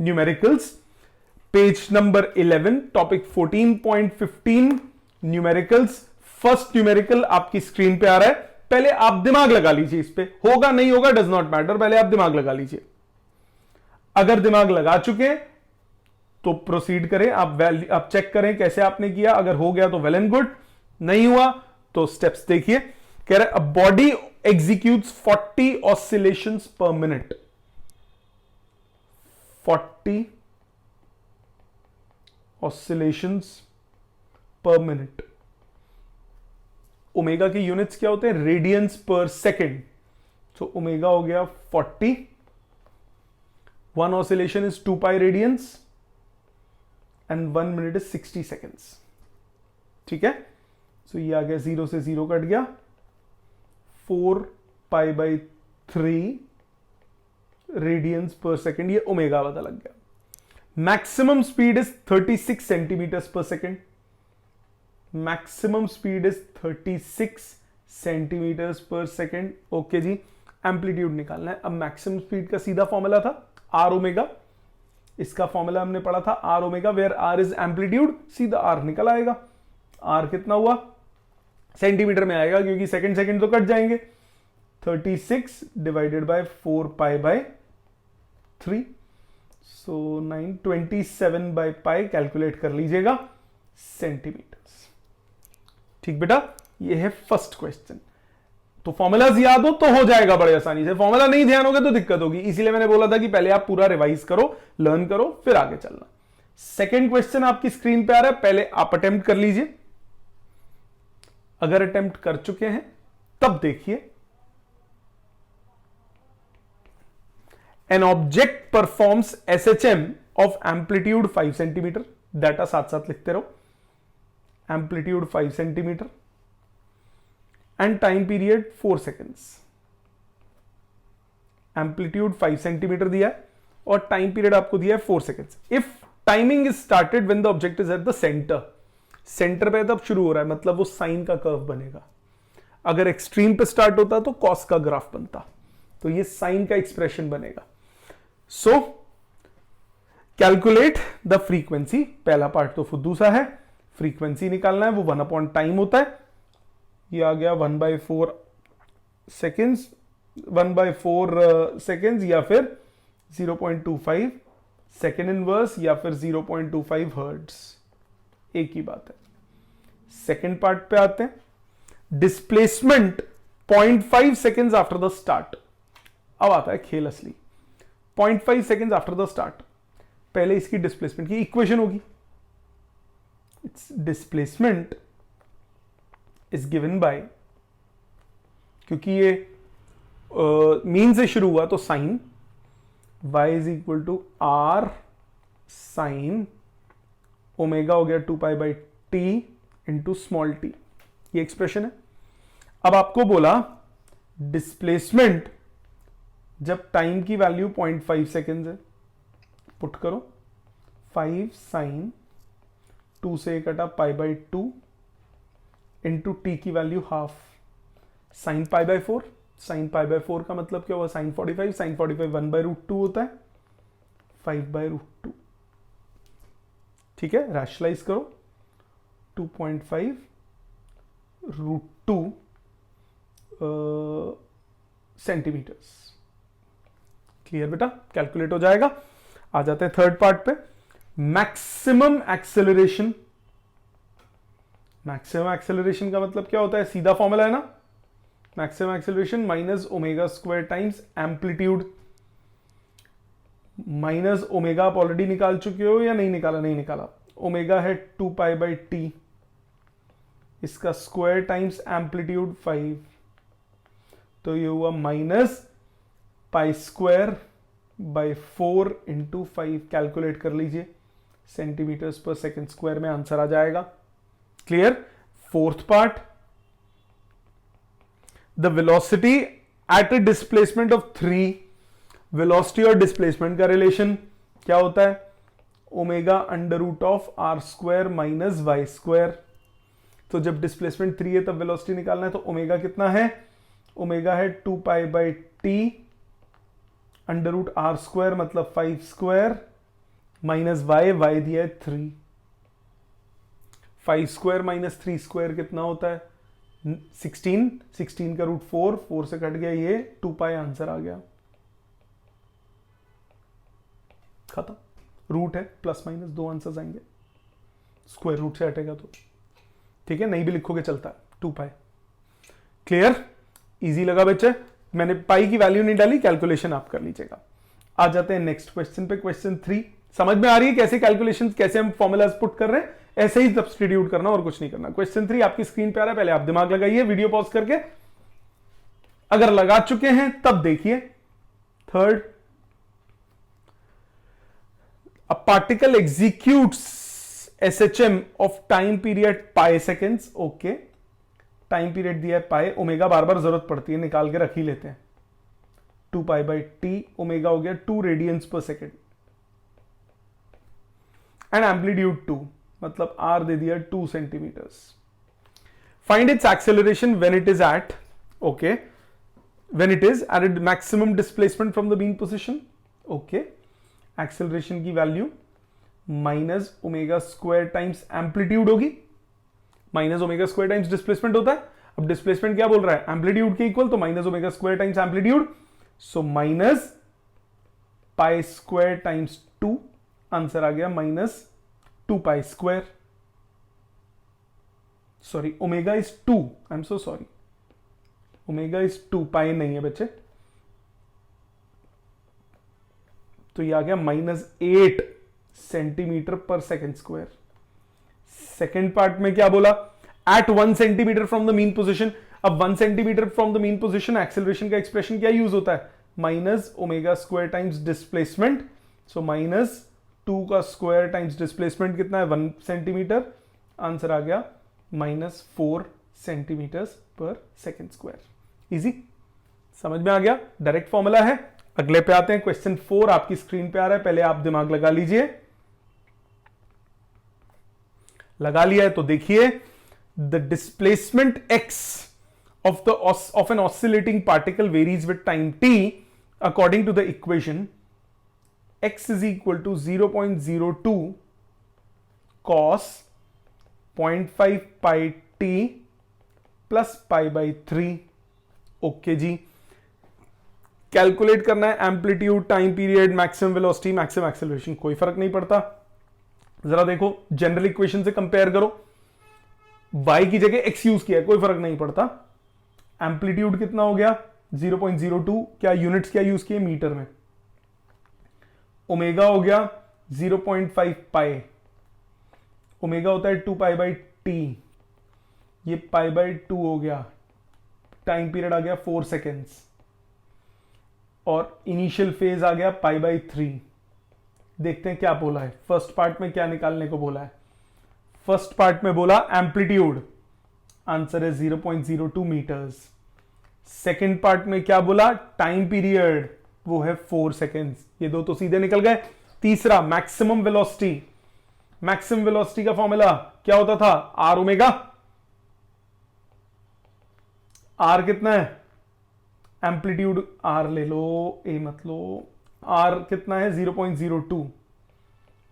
Numericals, page number 11, topic 14.15 numericals. First numerical आपकी screen पे आ रहा है। पहले आप दिमाग लगा लीजिए, इस पे होगा नहीं होगा डज नॉट मैटर, पहले आप दिमाग लगा लीजिए। अगर दिमाग लगा चुके हैं तो प्रोसीड करें, आप चेक करें कैसे आपने किया। अगर हो गया तो वेल एंड गुड, नहीं हुआ तो स्टेप्स देखिए। कह रहे अ बॉडी एग्जीक्यूट्स 40 ऑसिलेशंस पर मिनट, 40 ऑसिलेशंस पर मिनट। ओमेगा की यूनिट्स क्या होते हैं? Radiance per second. So omega हो गया 40, 1 oscillation is 2 pi radiance and 1 minute is 60 seconds. ठीक है, सो ये आ गया, 0 से 0 कट गया, 4 pi by 3 radians per second, ये ओमेगा पता लग गया। मैक्सिमम स्पीड इज 36 सेंटीमीटर्स पर second, maximum speed is 36 centimeters पर सेकेंड। ओके जी, एम्पलीट्यूड निकालना है। अब मैक्सिमम स्पीड का सीधा फॉर्मूला था आर ओमेगा, इसका फॉर्मूला हमने पढ़ा था R omega, where R is amplitude, सीधा आर निकल आएगा। आर कितना हुआ? सेंटीमीटर में आएगा क्योंकि सेकंड सेकंड तो कट जाएंगे। 36 divided by 4 pi by 3, so 927 by pi, calculate कर लीजिएगा सेंटीमीटर्स। ठीक बेटा, ये है फर्स्ट क्वेश्चन। तो फॉर्मूलाज याद हो तो हो जाएगा बड़े आसानी से, फॉर्मूला नहीं ध्यान होगा तो दिक्कत होगी। इसीलिए मैंने बोला था कि पहले आप पूरा रिवाइज करो, लर्न करो, फिर आगे चलना। सेकेंड क्वेश्चन आपकी स्क्रीन पे आ रहा है, पहले आप अटेम्प्ट कर लीजिए। अगर अटेम्प्ट कर चुके हैं तब देखिए। An object performs SHM of amplitude 5 centimetre, data साथ साथ लिखते रहो, amplitude 5 centimetre and time period 4 seconds. Amplitude 5 centimetre दिया है और टाइम पीरियड आपको दिया है 4 seconds. If timing is started when the object is at the centre, centre पे तब शुरू हो रहा है, मतलब वो साइन का कर्व बनेगा। अगर एक्सट्रीम पे स्टार्ट होता तो कॉस का ग्राफ बनता, तो ये साइन का एक्सप्रेशन बनेगा। सो कैलकुलेट द फ्रीक्वेंसी, पहला पार्ट तो फुद्दू सा है, फ्रीक्वेंसी निकालना है, वो 1 अपॉन टाइम होता है। ये आ गया 1/4 सेकेंड्स, 1/4 सेकेंड्स या फिर 0.25 सेकेंड इनवर्स या फिर 0.25 हर्ट्ज, एक ही बात है। सेकेंड पार्ट पे आते हैं, displacement 0.5 seconds after the start. अब आता है खेल असली। 0.5 सेकेंड्स आफ्टर द स्टार्ट, पहले इसकी डिस्प्लेसमेंट की इक्वेशन होगी। It's displacement is given by, क्योंकि ये मीन से शुरू हुआ तो sine, y is equal to r sine omega हो गया 2 pi by t into small t, ये एक्सप्रेशन है। अब आपको बोला डिस्प्लेसमेंट जब टाइम की वैल्यू 0.5 सेकेंड है, पुट करो 5 साइन 2 से कटा पाई बाई 2 इंटू टी की value half, sine pi by 4। Sine pi by 4 का मतलब क्या हुआ? साइन 45, साइन 45 1/√2 होता है, 5/√2। ठीक है, रैशनलाइज करो, 2.5 √2 सेंटीमीटर्स। क्लियर बेटा, कैलकुलेट हो जाएगा। आ जाते हैं थर्ड पार्ट पे, मैक्सिमम एक्सेलरेशन। मैक्सिमम एक्सेलरेशन का मतलब क्या होता है? सीधा फॉर्मूला है ना, maximum acceleration minus omega square times amplitude. Minus omega आप ऑलरेडी निकाल चुके हो या नहीं निकाला? नहीं निकाला। ओमेगा है 2 पाई बाई टी, इसका स्क्वायर टाइम्स एम्पलीट्यूड 5, तो ये हुआ minus pi square by 4 into 5। Calculate कर लीजिए, सेंटीमीटर्स पर सेकेंड स्क्वायर में आंसर आ जाएगा। Clear. Fourth part, the velocity at a displacement of 3, velocity और डिस्प्लेसमेंट का रिलेशन क्या होता है? Omega under root of are square minus y square. तो जब डिस्प्लेसमेंट 3 है तब वेलोसिटी निकालना है, तो ओमेगा कितना है? ओमेगा है 2 pi by t under root r square मतलब 5 स्क्वायर माइनस वाई, वाई दिया है 3, 5 स्क्वायर माइनस 3 स्क्वायर कितना होता है 16, 16 का रूट 4, 4 से कट गया ये 2 पाई, आंसर आ गया, खत्म। रूट है, प्लस माइनस 2 आंसर्स आएंगे, स्क्वायर रूट से हटेगा तो ठीक है, नहीं भी लिखोगे चलता है, 2 पाई। क्लियर, इजी लगा बच्चे, मैंने पाई की वैल्यू नहीं डाली, कैलकुलेशन आप कर लीजिएगा। आ जाते हैं नेक्स्ट क्वेश्चन पे, क्वेश्चन 3। समझ में आ रही है कैसे कैलकुलेशन, कैसे हम फॉर्मूलाज पुट कर रहे हैं, ऐसे ही सब्स्टिट्यूट करना और कुछ नहीं करना। क्वेश्चन 3 आपकी स्क्रीन पे आ रहा है, पहले आप दिमाग लगाइए वीडियो पॉज करके, अगर लगा चुके हैं तब देखिए। Third, a particle executes SHM of time period pi seconds. Okay, time period दिया है पाई, ओमेगा बार बार जरूरत पड़ती है, निकाल के रख ही लेते हैं, 2 पाई बाई टी, ओमेगा हो गया 2 radiance per second, and amplitude 2, मतलब आर दे दिया 2 centimetres. Find its acceleration when it is at, okay, when it is at maximum displacement from the mean position. Okay, acceleration की value minus omega square times amplitude होगी, minus omega square times displacement होता है। अब displacement क्या बोल रहा है, amplitude के इक्वल, तो minus omega square times amplitude, so minus pi square times 2, answer आ गया minus 2 pi square. Sorry, omega is 2, I am so sorry, omega is 2, pi नहीं है बच्चे, तो ये आ गया minus 8 centimetre per second square. Second part में क्या बोला, at 1 centimetre from the mean position. अब 1 centimetre from the mean position, acceleration का एक्सप्रेशन क्या यूज होता है, minus omega square times displacement, so minus 2 का स्क्वायर टाइम्स डिस्प्लेसमेंट कितना है 1 सेंटीमीटर, आंसर आ गया minus 4 centimetre per second square. Easy, समझ में आ गया, डायरेक्ट फॉर्मूला है। अगले पे आते हैं, क्वेश्चन 4 आपकी स्क्रीन पे आ रहा है, पहले आप दिमाग लगा लीजिए। लगा लिया है तो देखिए, the displacement x of an oscillating particle varies with time t according to the equation x is equal to 0.02 cos 0.5 pi t plus pi by 3। Okay जी, कैलकुलेट करना है amplitude, time period, maximum velocity, maximum acceleration, कोई फर्क नहीं पड़ता। जरा देखो, general equation से कंपेयर करो, y की जगह x यूज किया है, कोई फर्क नहीं पड़ता। एम्पलीट्यूड कितना हो गया 0.02, क्या यूनिट्स क्या यूज किए, मीटर में। ओमेगा हो गया 0.5 पाई, ओमेगा होता है 2 पाई बाई टी, ये पाई बाई 2 हो गया, टाइम पीरियड आ गया 4 सेकेंड्स, और इनिशियल फेज आ गया पाई बाई 3। देखते हैं क्या बोला है, फर्स्ट पार्ट में क्या निकालने को बोला है। फर्स्ट पार्ट में बोला एम्पलीट्यूड, आंसर है 0.02 मीटर्स। सेकेंड पार्ट में क्या बोला, टाइम पीरियड, वो है 4 सेकेंड्स, ये दो तो सीधे निकल गए। तीसरा मैक्सिमम वेलोसिटी, मैक्सिमम वेलोसिटी का फॉर्मूला क्या होता था, आर ओमेगा, आर कितना है, एम्पलीट्यूड आर ले लो, ए मत लो, आर कितना है 0.02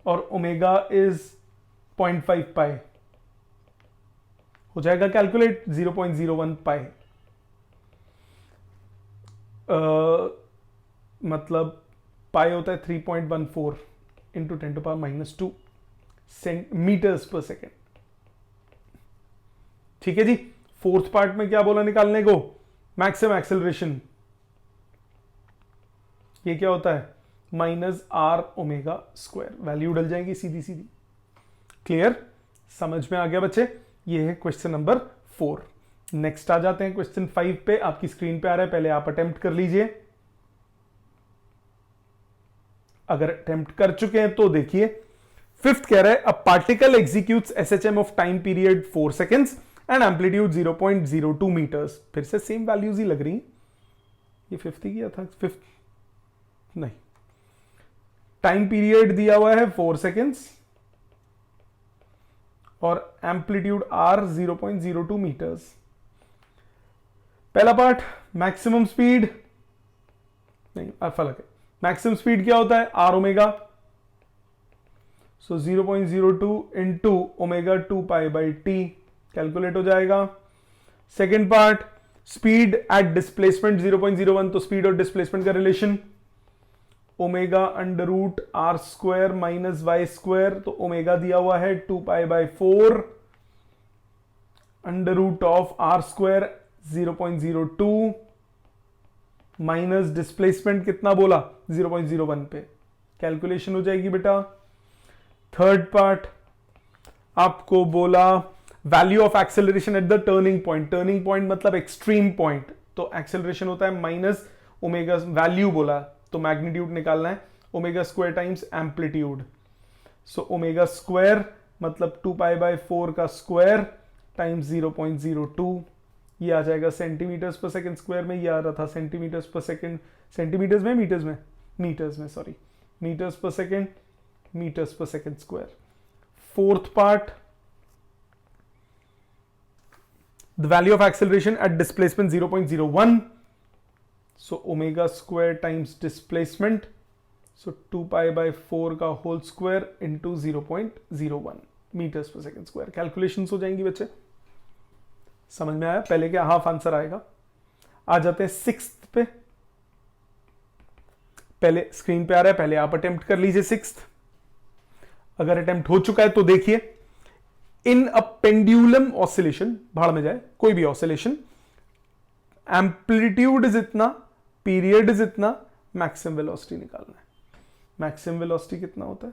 और ओमेगा इज 0.5 पाई, हो जाएगा कैलकुलेट 0.01 पाई, मतलब पाई होता है 3.14 into 10 to power minus 2 metres पर सेकेंड। ठीक है जी, फोर्थ पार्ट में क्या बोला निकालने को, मैक्सिमम एक्सेलरेशन, ये क्या होता है minus R omega square, value डल जाएगी सीधी सीधी। क्लियर, समझ में आ गया बच्चे, ये है क्वेश्चन नंबर 4। नेक्स्ट आ जाते हैं क्वेश्चन 5 पे, आपकी स्क्रीन पे आ रहा है, पहले आप अटेम्प्ट कर लीजिए। अगर अटेम्प्ट कर चुके हैं तो देखिए, फिफ्थ कह रहा है a particle executes SHM of time period 4 seconds and amplitude 0.02 metres. फिर से सेम वैल्यूज ही लग रही, ये फिफ्थ ही किया था, फिफ्थ नहीं, टाइम पीरियड दिया हुआ है 4 सेकेंड्स और एम्पलीट्यूड आर 0.02 मीटर्स। पहला पार्ट मैक्सिमम स्पीड, नहीं फलक है, मैक्सिमम स्पीड क्या होता है r omega, so 0.02 into omega 2 pi by t calculate हो जाएगा। Second part, speed at displacement 0.01, तो स्पीड और डिस्प्लेसमेंट का relation omega under root r square minus y square, तो ओमेगा दिया हुआ है 2 pi by 4 under root of are square 0.02 minus displacement कितना बोला 0.01 पे, कैलकुलेशन हो जाएगी बेटा। थर्ड पार्ट आपको बोला value of acceleration at the turning point, turning point मतलब एक्सट्रीम पॉइंट, तो एक्सेलरेशन होता है माइनस ओमेगा, वैल्यू बोला तो मैग्नीट्यूड निकालना है, omega square times amplitude, so omega square मतलब 2 पाई बाई 4 का स्क्वायर टाइम्स 0.02, ये आ जाएगा सेंटीमीटर्स पर सेकंड स्क्वायर में, ये आ रहा था सेंटीमीटर्स पर सेकंड, सेंटीमीटर्स में मीटर्स में सॉरी, मीटर्स पर सेकंड, मीटर्स पर second square. Fourth part, the value of acceleration at displacement 0.01, so omega square times displacement, so 2 pi by 4 का होल स्क्वायर इंटू 0.01 मीटर्स पर सेकेंड स्क्वायर, कैलकुलेशन हो जाएंगी बच्चे, समझ में आया? पहले क्या हाफ आंसर आएगा। आ जाते हैं सिक्स्थ पे, पहले स्क्रीन पे आ रहा है, पहले आप अटेम्प्ट कर लीजिए सिक्स्थ, अगर अटेम्प्ट हो चुका है तो देखिए, इन अ पेंडुलम ऑसिलेशन, भाड़ में जाए कोई भी ऑसिलेशन, एम्पलीट्यूड इज इतना, पीरियड इज इतना, मैक्सिमम वेलोसिटी निकालना है। मैक्सिमम वेलोसिटी कितना होता है?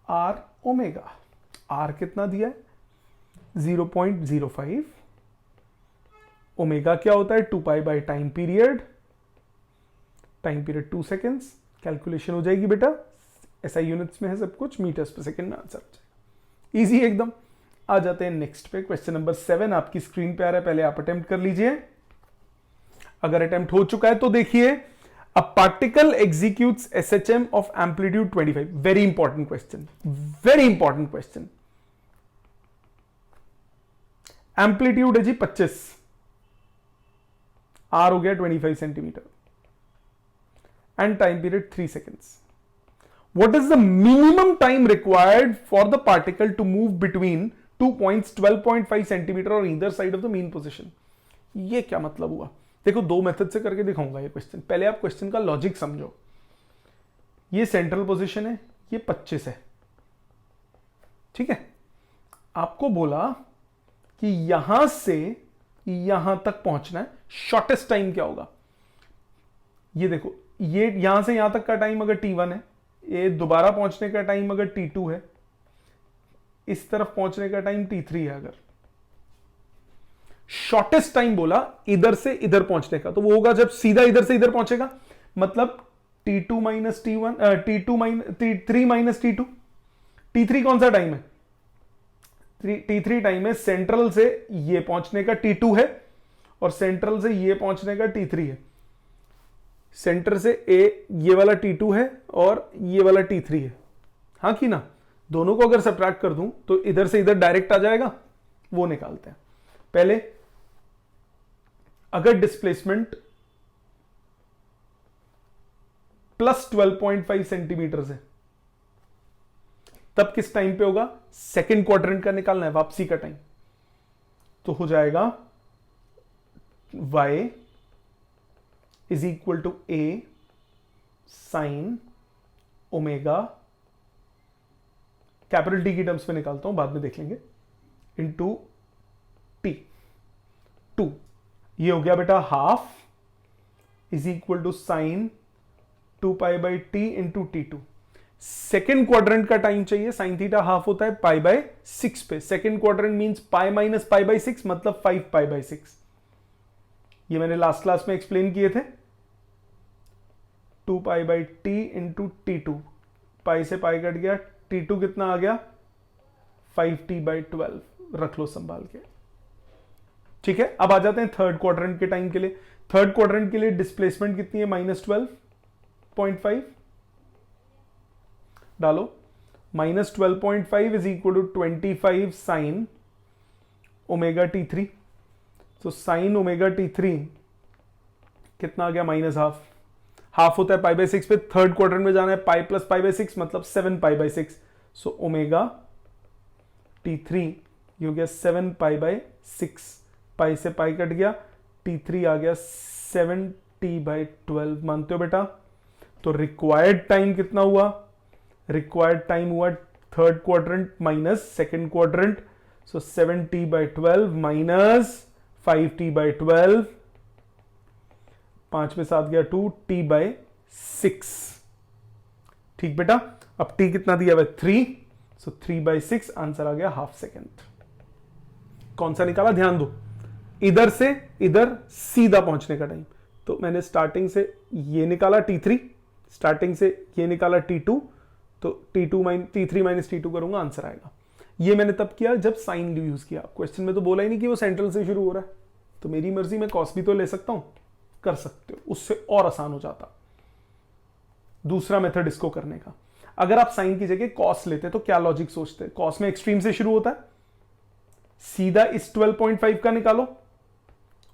आर ओमेगा, आर कितना दिया है 0.05, ओमेगा क्या होता है 2 pi by time period 2 seconds, calculation हो जाएगी बेटा, ऐसा यूनिट्स में है सब कुछ, मीटर्स पर सेकेंड में आंसर हो जाएगा, इजी एकदम। आ जाते हैं नेक्स्ट पे, क्वेश्चन नंबर 7 आपकी स्क्रीन पे आ रहा है, पहले आप अटेम्प्ट कर लीजिए, अगर अटेम्प्ट हो चुका है तो देखिए, अ particle executes SHM of amplitude 25, very important question, very important question. Amplitude है जी 25, आर हो गया 25 centimetre, and time period 3 seconds. What is the minimum time required for the particle to move between 2 points 12.5 centimeter on either side of the mean position? ये क्या मतलब हुआ? देखो, दो method से करके दिखाऊंगा ये क्वेश्चन, पहले आप क्वेश्चन का लॉजिक समझो। ये सेंट्रल पोजीशन है, ये 25 है, ठीक है। आपको बोला कि यहां से यहां तक पहुंचना है, शॉर्टेस्ट टाइम क्या होगा? ये देखो, ये यहां से यहां तक का टाइम अगर T1 है, ये दोबारा पहुंचने का टाइम अगर T2 है, इस तरफ पहुंचने का टाइम T3 है, अगर शॉर्टेस्ट टाइम बोला इधर से इधर पहुंचने का, तो वो होगा जब सीधा इधर से इधर पहुंचेगा, मतलब T2 minus T1, T3 minus T2, T3 कौन सा टाइम है? T3 टाइम है सेंट्रल से ये पहुंचने का T2 है, और सेंट्रल से ये पहुंचने का T3 है। सेंटर से ये वाला T2 है और ये वाला T3 है, हाँ कि ना? दोनों को अगर सब्ट्रैक्ट कर दूं तो इधर से इधर डायरेक्ट आ जाएगा, वो निकालते हैं। पहले अगर डिस्प्लेसमेंट प्लस 12.5 सेंटीमीटर है, तब किस टाइम पे होगा? सेकेंड क्वाड्रेंट का निकालना है, वापसी का टाइम, तो हो जाएगा y is equal to a sine omega, capital t की टर्म्स में निकालता हूं, बाद में देख लेंगे, इंटू टी 2, ये हो गया बेटा half is equal to sine 2 pi by t into T2। Second quadrant का टाइम चाहिए, साइन थीटा हाफ होता है पाई बाय 6 पे, second quadrant means pi minus pi by 6 मतलब 5 पाई बाय 6, ये मैंने लास्ट क्लास में एक्सप्लेन किए थे। 2 pi by t into T2, पाई से पाई कट गया, T2 कितना आ गया? 5t बाई 12, रख लो संभाल के, ठीक है। अब आ जाते हैं थर्ड क्वाड्रेंट के टाइम के लिए। थर्ड क्वाड्रेंट के लिए डिस्प्लेसमेंट कितनी है? -12.5 डालो, -12.5 is equal to 25 sine omega T3, तो साइन ओमेगा T3 कितना आ गया? -12, हाफ होता है पाई बाय 6 पे, थर्ड क्वाड्रेंट में जाना है पाई प्लस पाई बाय 6 मतलब 7 पाई बाय 6, सो ओमेगा T3 ये हो गया 7 पाई बाय 6, पाई से पाई कट गया, T3 आ गया 7T/12, मानते हो बेटा? तो रिक्वायर्ड टाइम कितना हुआ? रिक्वायर्ड टाइम हुआ third quadrant minus second quadrant, so 7T/12 minus 5T/12, 5 में 7 गया 2T/6। ठीक बेटा, अब T कितना दिया हुआ? 3, सो 3/6, आंसर आ गया हाफ सेकेंड। कौन सा निकाला? ध्यान दो, इधर से इधर सीधा पहुंचने का टाइम, तो मैंने स्टार्टिंग से ये निकाला T3, स्टार्टिंग से ये निकाला T2, तो T3 माइनस T2 करूंगा, आंसर आएगा। ये मैंने तब किया जब साइन यूज किया। क्वेश्चन में तो बोला ही नहीं कि वो सेंट्रल से शुरू हो रहा है, तो मेरी मर्जी, मैं कॉस भी तो ले सकता हूं, कर सकते हो, उससे और आसान हो जाता दूसरा मेथड इसको करने का। अगर आप साइन की जगह कॉस लेते तो क्या लॉजिक सोचते? कॉस में एक्सट्रीम से शुरू होता है, सीधा इस 12.5 का निकालो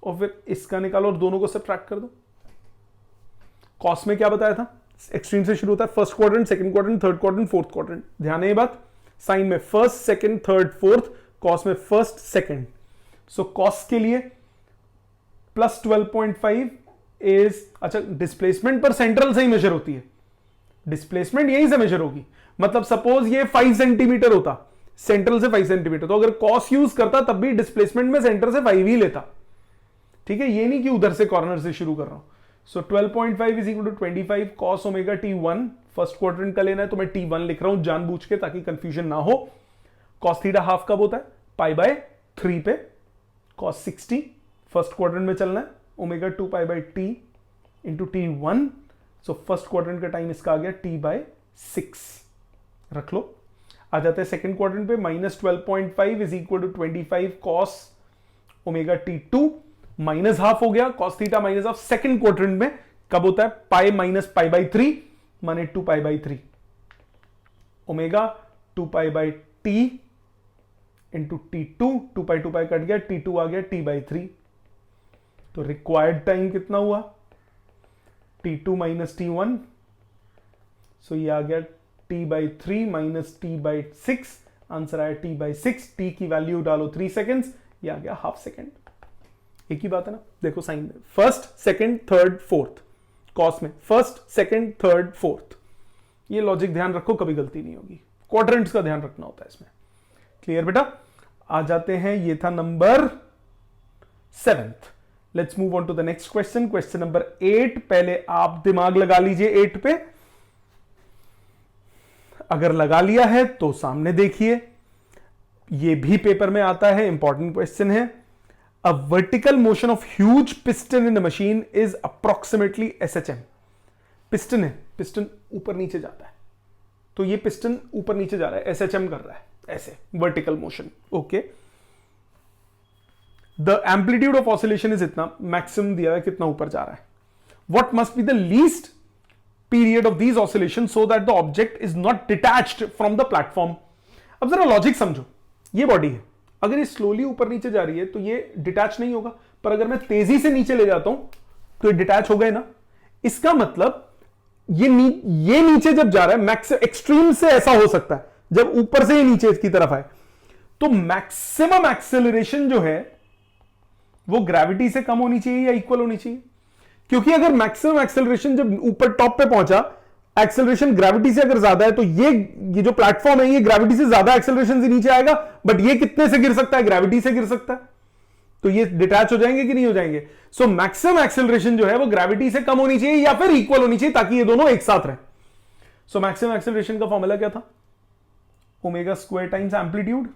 और फिर इसका निकालो और दोनों को सब्ट्रैक्ट कर दो। कॉस में क्या बताया था? एक्सट्रीम से शुरू होता है, first quadrant, second quadrant, third quadrant, fourth quadrant. ध्यान है ये बात? साइन में first, second, third, fourth, cos में फर्स्ट, सेकंड। सो कॉस के लिए प्लस 12.5 इज, अच्छा डिस्प्लेसमेंट पर सेंट्रल से ही मेजर होती है, डिस्प्लेसमेंट यहीं से मेजर होगी। मतलब सपोज ये 5 सेंटीमीटर होता, सेंट्रल से 5 सेंटीमीटर, तो अगर कॉस यूज करता तब भी डिस्प्लेसमेंट में सेंटर से 5 ही लेता। ठीक है, ये नहीं कि उधर से कॉर्नर से शुरू कर रहा हूं। So 12.5 is equal to 25 cos omega T1, first quadrant का लेना है तो मैं T1 लिख रहा हूं जानबूझ के ताकि कंफ्यूजन ना हो। कॉस थीटा हाफ कब होता है? पाई बाय 3 पे, कॉस 60 फर्स्ट क्वाड्रेंट में चलना है, omega 2 pi by T into T1, so first quadrant का टाइम इसका आ गया T/6, रख लो। आ जाते हैं सेकंड क्वाड्रेंट पे, minus 12.5 is equal to 25 cos omega T2, minus half हो गया, cos theta minus half second quadrant में कब होता है? पाई माइनस पाई बाय 3 माने 2 pi by 3, omega 2 pi by T into T2, 2 pi cut गया, T2 आ गया T/3। तो रिक्वायर्ड टाइम कितना हुआ? T2 माइनस T1, सो ये आ गया T/3 माइनस T/6, आंसर आया T/6। T की वैल्यू डालो 3 सेकेंड्स, ये आ गया हाफ सेकेंड। एक ही बात है ना? देखो साइन में first, second, third, fourth, cos में फर्स्ट, सेकंड, थर्ड, फोर्थ। ये लॉजिक ध्यान रखो, कभी गलती नहीं होगी। क्वाड्रेंट्स का ध्यान रखना होता है इसमें। क्लियर बेटा? आ जाते हैं, ये था number 7th। Let's move on to the next question, question number 8। पहले आप दिमाग लगा लीजिए 8 पे, अगर लगा लिया है तो सामने देखिए, ये भी पेपर में आता है, इंपॉर्टेंट क्वेश्चन है। A vertical motion of huge piston in a machine is approximately SHM। Piston है, पिस्टन ऊपर नीचे जाता है, तो ये पिस्टन ऊपर नीचे जा रहा है, SHM कर रहा है ऐसे, vertical motion. Okay, the amplitude of oscillation is इतना, मैक्सिमम दिया है कितना ऊपर जा रहा है। What must be the least period of these oscillation so that the object is not detached from the platform. अब जरा लॉजिक समझो, ये बॉडी है, अगर ये स्लोली ऊपर नीचे जा रही है तो ये डिटैच नहीं होगा, पर अगर मैं तेजी से नीचे ले जाता हूं तो ये डिटैच हो गए ना। इसका मतलब ये नीचे जब जा रहा है, मैक्स एक्सट्रीम से ऐसा हो सकता है जब ऊपर से ये नीचे इसकी तरफ आए, तो मैक्सिमम एक्सेलरेशन जो है वो ग्रेविटी से कम होनी चाहिए या इक्वल होनी चाहिए? क्योंकि अगर मैक्सिमम एक्सेलरेशन जब ऊपर टॉप पे पहुंचा, एक्सेलरेशन ग्रेविटी से अगर ज्यादा है, तो ये जो प्लेटफॉर्म है ये ग्रेविटी से ज्यादा एक्सेलरेशन से नीचे आएगा, बट ये कितने से गिर सकता है? ग्रेविटी से गिर सकता है, तो ये डिटैच हो जाएंगे कि नहीं हो जाएंगे? सो मैक्सिमम एक्सेलरेशन जो है वो ग्रेविटी से कम होनी चाहिए या फिर इक्वल होनी चाहिए, ताकि ये दोनों एक साथ रहे। सो मैक्सिमम एक्सेलरेशन का फॉर्मूला क्या था? Omega square times amplitude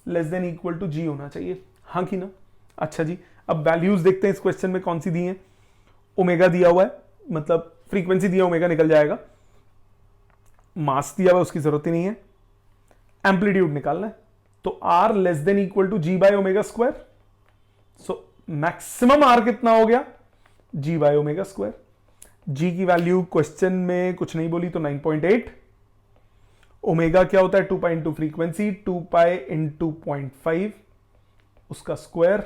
less than equal to g होना चाहिए, हाँ कि ना? अच्छा जी, अब वैल्यूज देखते हैं इस क्वेश्चन में कौन सी दी है। ओमेगा दिया हुआ है, मतलब फ्रीक्वेंसी दिया, ओमेगा निकल जाएगा। मास दिया हुआ, उसकी जरूरत ही नहीं है। एम्पलीट्यूड निकालना है, तो R less than equal to ji by omega square. So maximum R कितना हो गया? G by omega square. G की वैल्यू क्वेश्चन में कुछ नहीं बोली, तो 9.8। ओमेगा क्या होता है? 2 pi into frequency, 2 pi into 0.5, उसका square,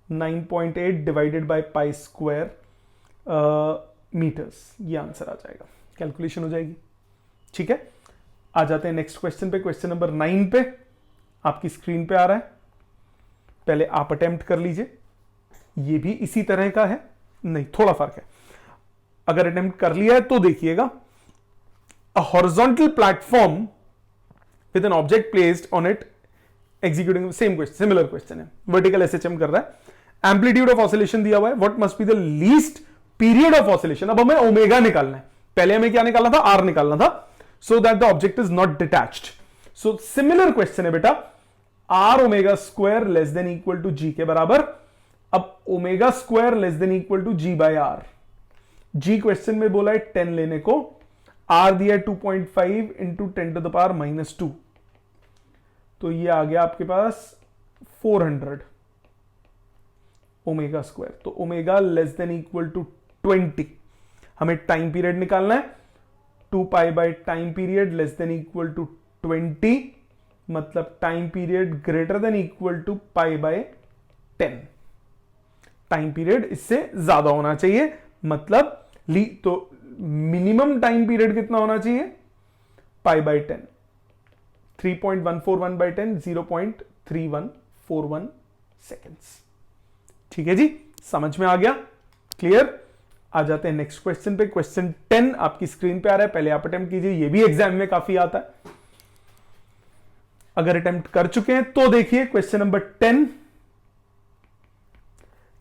9.8 divided by pi square. Metres, ये आंसर आ जाएगा, कैलकुलेशन हो जाएगी। ठीक है, आ जाते हैं नेक्स्ट क्वेश्चन पे, क्वेश्चन नंबर 9 पे आपकी स्क्रीन पे आ रहा है, पहले आप अटेम्प्ट कर लीजिए। ये भी इसी तरह का है, नहीं थोड़ा फर्क है। अगर अटेम्प्ट कर लिया है तो देखिएगा, a horizontal platform with an object placed on it executing same question, similar question है, वर्टिकल एसएचएम कर रहा है, एम्पलीट्यूड ऑफ ऑसिलेशन दिया हुआ है, what must be the least period of oscillation. अब हमें ओमेगा निकालना है, पहले हमें क्या निकालना था, आर निकालना था, so that the object is not detached. So similar question है बेटा, R omega square less than equal to g के बराबर। अब omega square less than equal to ji by R, g question में बोला है 10 लेने को, आर दिया है 2.5 इंटू 10 टू द पावर -2, तो ये आ गया आपके पास 400 ओमेगा स्क्वायर। तो omega less than equal to 20, हमें टाइम पीरियड निकालना है, 2 pi by time period less than equal to 20, मतलब time period greater than equal to pi by 10। Time period इससे ज्यादा होना चाहिए, मतलब तो मिनिमम टाइम पीरियड कितना होना चाहिए, पाई बाय 10, 3.141 बाय 10, 0.3141 सेकेंड्स। ठीक है जी, समझ में आ गया, क्लियर। आ जाते हैं नेक्स्ट क्वेश्चन पे, क्वेश्चन 10 आपकी स्क्रीन पे आ रहा है, पहले आप अटेम्प्ट कीजिए, ये भी एग्जाम में काफी आता है। अगर अटेम्प्ट कर चुके हैं तो देखिए क्वेश्चन नंबर 10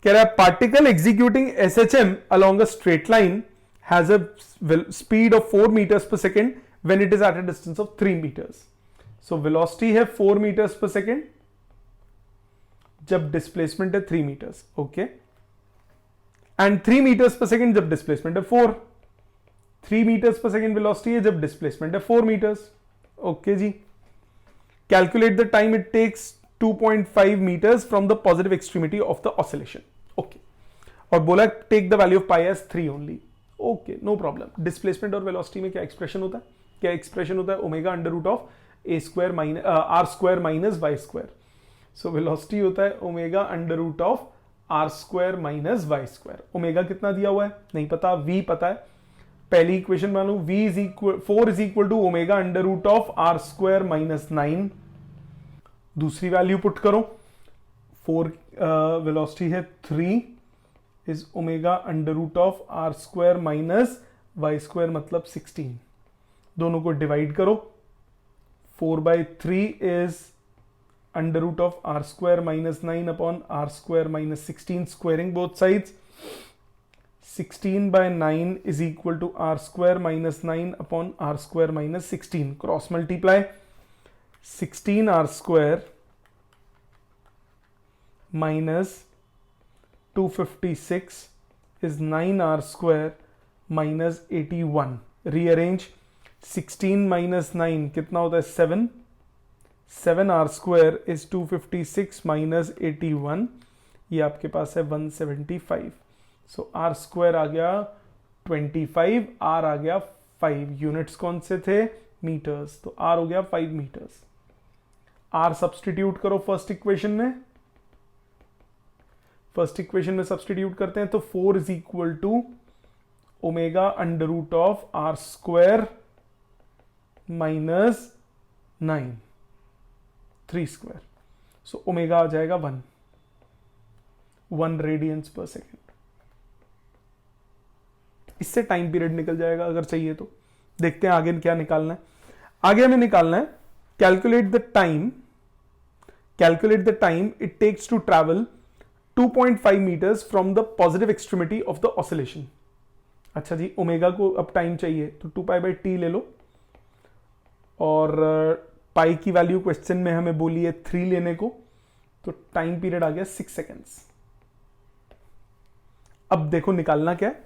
कह रहा है, particle executing SHM along a straight line has a speed of 4 metres पर second when it is at a distance of 3 metres. So velocity है 4 मीटर्स पर सेकेंड जब डिस्प्लेसमेंट है 3 मीटर्स, ओके, एंड 3 मीटर्स पर second जब displacement है 4। 3 metres पर second velocity है जब डिस्प्लेसमेंट है 4 मीटर्स, ओके जी। Calculate the time it takes 2.5 meters from the positive extremity of the oscillation, okay, और बोला take the value of pi as 3 only, okay, no problem. Displacement और velocity में क्या expression होता है, क्या एक्सप्रेशन होता है, omega under root of a square minus r square minus y square. So velocity होता है omega under root of are square minus y square. Omega कितना दिया हुआ है नहीं पता, वी पता है, पहली इक्वेशन मान लो, v is equal 4 is equal to omega under root of are square minus 9। दूसरी वैल्यू पुट करो, 4 वेलोसिटी है 3 is omega under root of are square minus y square मतलब 16। दोनों को डिवाइड करो, 4/3 is under root of are square minus 9 upon r square minus 16, squaring both sides. 16/9 is equal to r square minus 9 upon r square minus 16. Cross multiply, 16r square minus 256 is 9r square minus 81. Rearrange, 16 minus 9 कितना होता है 7, 7r square is 256 minus 81, ये आपके पास है 175। सो are square आ गया 25, are आ गया 5, units कौन से थे, मीटर्स, तो आर हो गया 5 मीटर्स। आर सब्सटीट्यूट करो फर्स्ट इक्वेशन में, फर्स्ट इक्वेशन में सब्सटीट्यूट करते हैं तो 4 is equal to omega under root of are square minus 9, 3 square. So omega आ जाएगा 1 रेडियंस पर सेकेंड। इससे टाइम पीरियड निकल जाएगा अगर चाहिए तो। देखते हैं आगे क्या निकालना है। आगे हमें निकालना है calculate the time it takes to travel 2.5 metres from the positive extremity of the oscillation. अच्छा जी, ओमेगा को अब टाइम चाहिए तो 2π/t ले लो, और पाई की वैल्यू क्वेश्चन में हमें बोली है 3 लेने को, तो टाइम पीरियड आ गया 6 सेकेंड्स। अब देखो निकालना क्या है,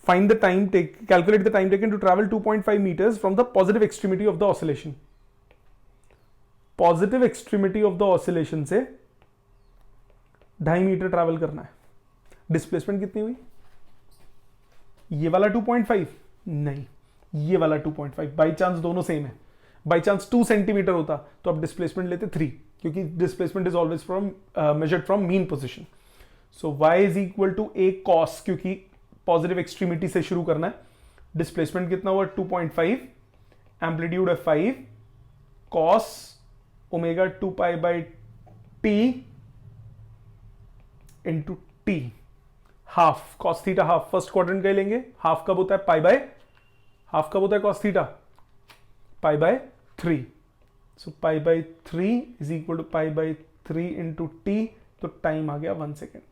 find the time calculate the time taken to travel 2.5 meters from the positive extremity of the oscillation. Positive extremity of the oscillation से 2.5 मीटर ट्रैवल करना है। डिस्प्लेसमेंट कितनी हुई, ये वाला 2.5 नहीं, ये वाला 2.5, बाई चांस दोनों सेम है, बाई चांस 2 सेंटीमीटर होता तो आप डिस्प्लेसमेंट लेते 3, क्योंकि displacement is always from measured from mean position. So y is equal to a cos, क्योंकि पॉजिटिव एक्सट्रीमिटी से शुरू करना है। डिस्प्लेसमेंट कितना हुआ 2.5, एम्पलीट्यूड है 5, cos omega 2 pi by t into T, half cos theta half, first quadrant का ही लेंगे। हाफ कब होता है पाई बाय, हाफ कब होता है cos theta pi by 3, so pi by 3 is equal to pi by 3 into t, तो time आ गया 1 सेकेंड,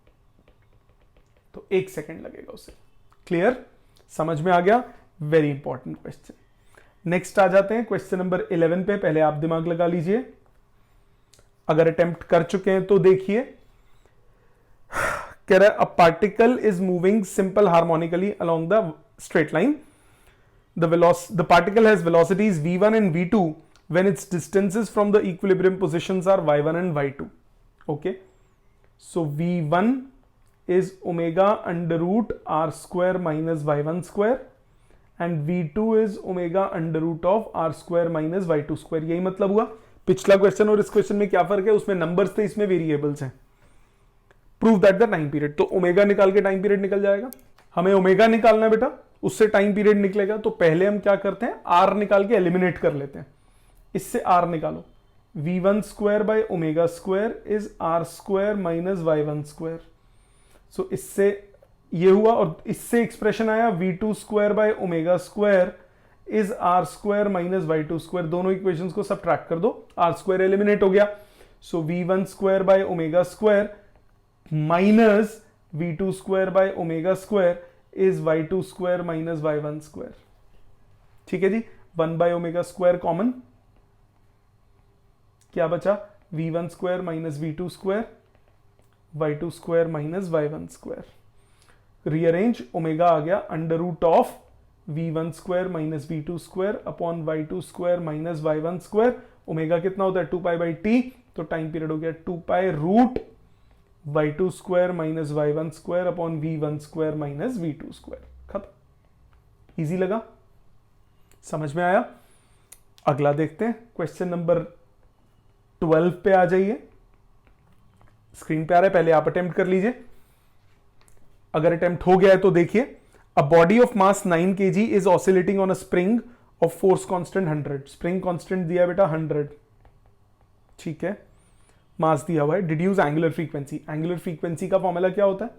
तो 1 सेकेंड लगेगा उसे। क्लियर, समझ में आ गया, वेरी इंपॉर्टेंट क्वेश्चन। नेक्स्ट आ जाते हैं क्वेश्चन नंबर 11 पे, पहले आप दिमाग लगा लीजिए, अगर अटेम्प्ट कर चुके हैं तो देखिए। कह रहा है a particle is moving simple harmonically along the straight line, the particle has velocities v1 and v2 when its distances from the equilibrium positions are y1 and y2. Okay, so v1 is omega under root r square minus y1 square and v2 is omega under root of r square minus y2 square. यही मतलब हुआ। पिछला question और इस question में क्या फर्क है, उसमें नंबर्स थे, इसमें वेरिएबल्स हैं। Prove that the time period, तो ओमेगा निकाल के टाइम पीरियड निकल जाएगा। हमें ओमेगा निकालना है बेटा, उससे टाइम पीरियड निकलेगा, तो पहले हम क्या करते हैं, आर निकाल के एलिमिनेट कर लेते हैं। इससे आर निकालो, v1 square by omega square is R square minus y1 square. So इससे ये हुआ, और इससे एक्सप्रेशन आया v2 square by omega square is R square minus y2 square. दोनों इक्वेशंस को सब्ट्रैक्ट कर दो, आर स्क्वायर एलिमिनेट हो गया। So v1 square by omega square minus v2 square by omega square is y2 square minus y1 square. ठीक है जी, 1 by omega square common, क्या बचा v1 square minus v2 square, y2 square minus y1 square. Rearrange, omega आ गया under root of v1 square minus v2 square upon y2 square minus y1 square. Omega कितना होता है 2 pi by T, तो time period हो गया 2 pi root y2 square minus y1 square upon v1 square minus v2 square. खत्म, easy लगा, समझ में आया। अगला देखते हैं, क्वेश्चन नंबर 12 पे आ जाइए। स्क्रीन पे आ रहा है, पहले आप अटेम्प्ट कर लीजिए। अगर अटेम्प्ट हो गया है तो देखिए, a body of mass 9 kg is oscillating on a spring of force constant 100। Spring constant दिया बेटा 100, ठीक है, मास दिया हुआ है। Deduce angular frequency, angular frequency का फॉर्मूला क्या होता है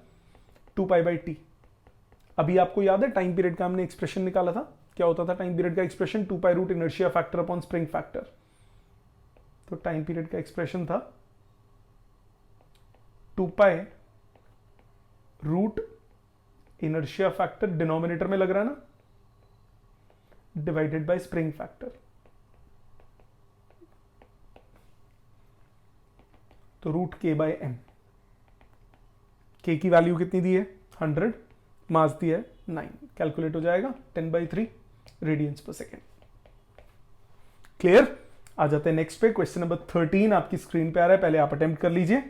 2 पाई बाई टी। अभी आपको याद है टाइम पीरियड का हमने एक्सप्रेशन निकाला था, क्या होता था टाइम पीरियड का expression, 2 pi root inertia factor upon spring factor. तो टाइम पीरियड का एक्सप्रेशन था 2 pi root inertia factor, denominator में लग रहा है ना, डिवाइडेड बाय स्प्रिंग फैक्टर। तो root k by m, k की वैल्यू कितनी दी है 100, मास दिया है 9, कैलकुलेट हो जाएगा 10/3 रेडियंस पर सेकेंड। क्लियर, आ जाते हैं नेक्स्ट पे। क्वेश्चन नंबर 13 आपकी स्क्रीन पे आ रहा है, पहले आप अटेम्प्ट कर लीजिए।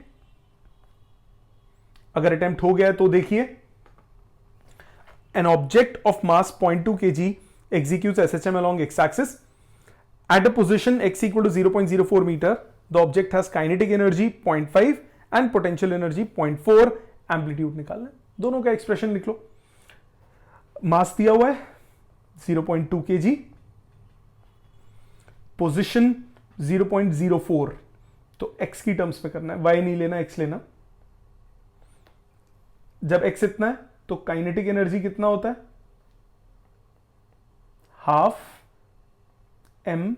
अगर अटेम्प्ट हो गया है तो देखिए, an object of mass 0.2 kg executes SHM along x-axis at a position x equal to 0.04 meter. The object has kinetic energy 0.5 and potential energy 0.4. Amplitude निकालना है, दोनों का एक्सप्रेशन लिख लो। मास दिया हुआ है 0.2 kg, पोजिशन 0.04, तो x की टर्म्स में करना है, y नहीं लेना, x लेना। जब x इतना है तो काइनेटिक एनर्जी कितना होता है, half m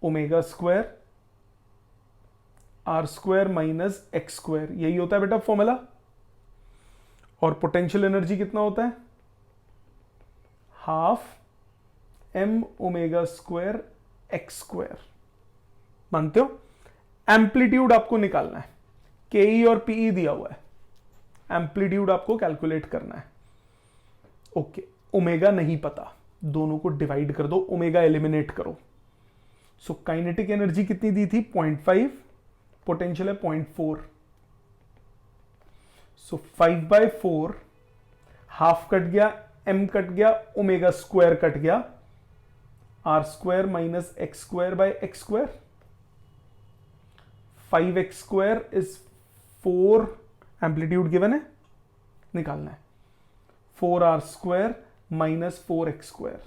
omega square r square minus x square, यही होता है बेटा फॉर्मूला। और पोटेंशियल एनर्जी कितना होता है, half m omega square x square. मानते हो, एम्पलीट्यूड आपको निकालना है, के और पीई दिया हुआ है, एम्पलीट्यूड आपको कैलकुलेट करना है। ओके, ओमेगा नहीं पता, दोनों को डिवाइड कर दो, ओमेगा एलिमिनेट करो। सो काइनेटिक एनर्जी कितनी दी थी 0.5, पोटेंशियल है 0.4, सो 5/4, हाफ कट गया, m कट गया, ओमेगा स्क्वायर कट गया, r square minus x square by x square. 5x square is 4, amplitude given है, निकालना है 4r² माइनस 4x²,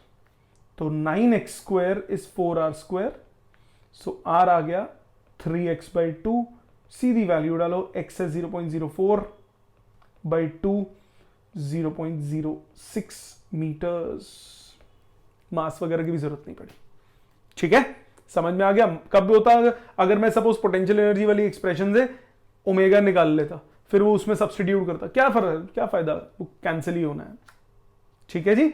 तो 9x² is 4r², so r आ गया 3x/2, सीधी value डालो, x है 0.04/2, 0.06 मीटर्स, मास वगैरह की भी जरूरत नहीं पड़ी। ठीक है, समझ में आ गया। कब होता अगर मैं सपोज पोटेंशियल एनर्जी वाली एक्सप्रेशन से ओमेगा निकाल लेता, फिर वो उसमें सब्सटीट्यूट करता, क्या फर्क, क्या फायदा, वो कैंसिल ही होना है। ठीक है जी,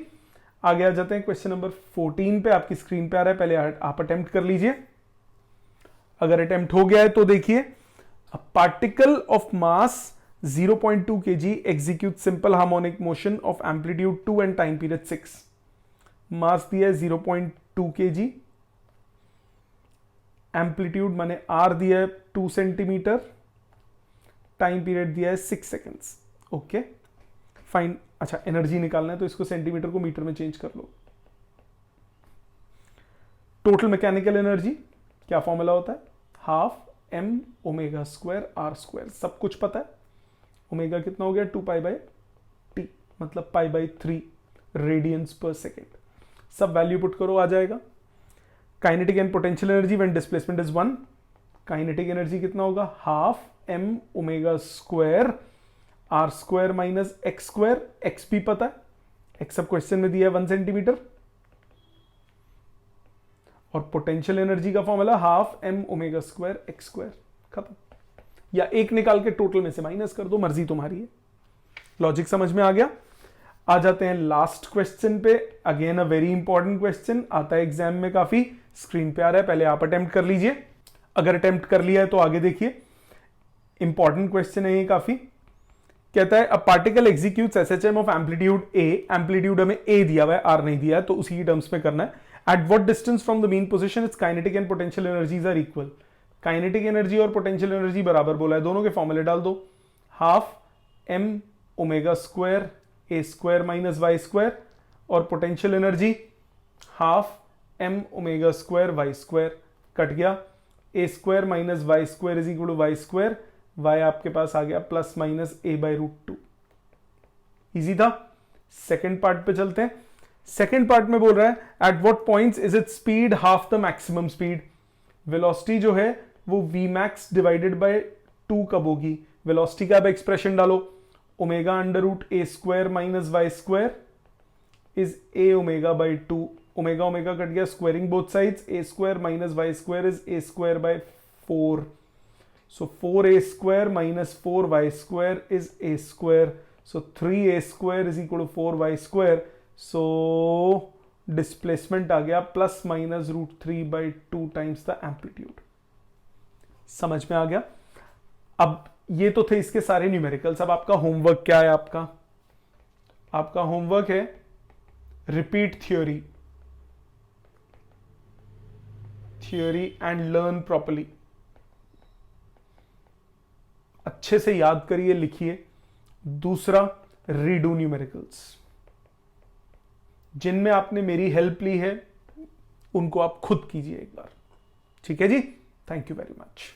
आगे आ जाते हैं क्वेश्चन नंबर 14 पे, आपकी स्क्रीन पे आ रहा है, पहले आप अटेम्प्ट कर लीजिए। अगर अटेम्प्ट हो गया है तो देखिए, a particle of mass 0.2 kg execute simple harmonic motion of amplitude 2 and time period 6। मास दिया है 0.2 kg, एम्पलीट्यूड माने आर दिया है 2 सेंटीमीटर, टाइम पीरियड दिया है 6 सेकेंड्स। Okay fine. अच्छा, एनर्जी निकालना है तो इसको सेंटीमीटर को मीटर में चेंज कर लो। टोटल मैकेनिकल एनर्जी क्या फॉर्मूला होता है, half m omega square r square, सब कुछ पता है। ओमेगा कितना हो गया 2π/t, मतलब π/3 रेडियंस पर सेकेंड। सब वैल्यू पुट करो, आ जाएगा। Kinetic and potential energy when displacement is 1, kinetic energy कितना होगा, half m omega square r square minus x square, x भी पता है, एक्स सब क्वेश्चन में दिया है 1 सेंटीमीटर। और पोटेंशियल एनर्जी का formula half m omega square x square, खत्म। या एक निकाल के टोटल में से माइनस कर दो, मर्जी तुम्हारी है। लॉजिक समझ में आ गया। आ जाते हैं लास्ट क्वेश्चन पे। Again a very important question, आता है एग्जाम में काफी, स्क्रीन पे आ रहा है, पहले आप अटेम्प्ट कर लीजिए। अगर अटेम्प्ट कर लिया है तो आगे देखिए, इंपॉर्टेंट क्वेश्चन है ये काफी। कहता है a particle executes SHM of amplitude A, amplitude हमें ए दिया हुआ है, आर नहीं दिया है, तो उसी की टर्म्स में करना है। At what distance from the mean position its kinetic and potential energies are equal. Kinetic energy और पोटेंशियल एनर्जी बराबर बोला है, दोनों के फॉर्मूले डाल दो। Half m omega square A square minus y square, और potential energy half m omega square y square, cut गया, A square minus y square is equal to y square, y आपके पास आ गया प्लस माइनस a/√2। इजी था। Second part पे चलते हैं। सेकेंड पार्ट में बोल रहा है at what points is it speed half the maximum speed. Velocity जो है वो v max डिवाइडेड बाय 2 कब होगी, वेलोसिटी का अब एक्सप्रेशन डालो, omega √a square minus y square is a omega by 2, omega omega cut गया, squaring both sides, a square minus y square is a square by 4, so 4a square minus 4y square is a square, so 3a square is equal to 4y square, so displacement आ गया plus minus √3/2 times the amplitude. समझ में आ गया। अब ये तो थे इसके सारे न्यूमेरिकल्स। अब आपका होमवर्क क्या है, आपका होमवर्क है repeat theory and learn properly. अच्छे से याद करिए, लिखिए। दूसरा, रीडू न्यूमेरिकल्स। जिनमें आपने मेरी हेल्प ली है उनको आप खुद कीजिए एक बार। ठीक है जी, थैंक यू वेरी मच।